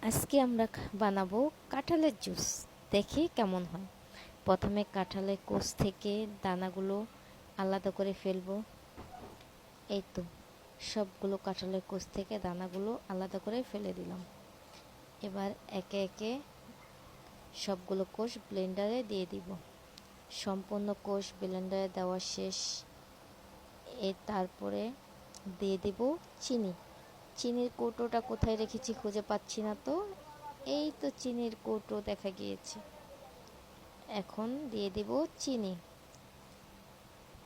আজকে আমরা বানাবো কাঁঠালের জুস। দেখি কেমন হয়। প্রথমে কাঁঠালের কোষ থেকে দানাগুলো আলাদা করে ফেলবো। এই তো সবগুলো কাঁঠালের কোষ থেকে দানাগুলো আলাদা করে ফেলে দিলাম। এবার একে একে সবগুলো কোষ ব্লেন্ডারে দিয়ে দিব। সম্পূর্ণ কোষ ব্লেন্ডারে দেওয়া শেষ। তারপরে দিয়ে দিব চিনি। চিনির কৌটোটা কোথায় রেখেছি খুঁজে পাচ্ছি না তো। এই তো চিনির কৌটো দেখা গিয়েছে। এখন দিয়ে দেব চিনি,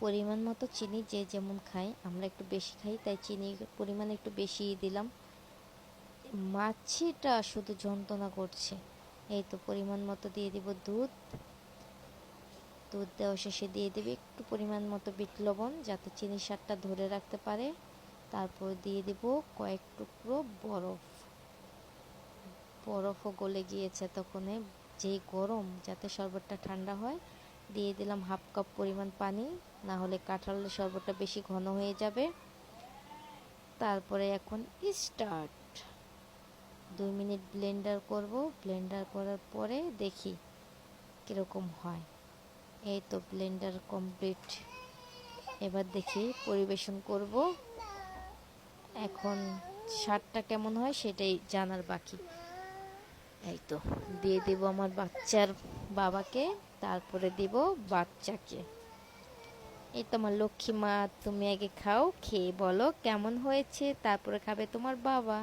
পরিমাণ মতো চিনি, যে যেমন খাই। আমরা একটু বেশি খাই তাই চিনির পরিমাণ একটু বেশিই দিলাম। মাছিটা শুধু যন্ত্রণা করছে। এই তো পরিমাণ মতো দিয়ে দিব দুধ। দুধ দেওয়া শেষে দিয়ে দেবে একটু পরিমাণ মতো বিট লবণ, যাতে চিনির স্বাদটা ধরে রাখতে পারে। তারপর দিয়ে দেব কয়েক টুকরো বরফ। বরফও গলে গিয়েছে তখনে, যেই গরম, যাতে শরবতটা ঠান্ডা হয়। দিয়ে দিলাম হাফ কাপ পরিমাণ পানি, না হলে কাঁঠালের শরবতটা বেশি ঘন হয়ে যাবে। তারপরে এখন স্টার্ট। 2 মিনিট ব্লেন্ডার করব। ব্লেন্ডার করার পরে দেখি কীরকম হয়। এই তো ব্লেন্ডার কমপ্লিট। এবার দেখি পরিবেশন করব। এখন স্বাদটা কেমন হয় সেটাই জানার বাকি। এই তো দিয়ে দেব আমার বাচ্চার বাবাকে, তারপরে দেব বাচ্চাকে। এই তো আমার লক্ষ্মী মা, তুমি আগে খাও, খেয়ে বলো কেমন হয়েছে, তারপরে খাবে তোমার বাবা।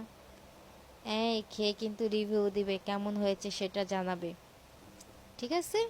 এই খেয়ে কিন্তু রিভিউ দিবে, কেমন হয়েছে সেটা জানাবে, ঠিক আছে?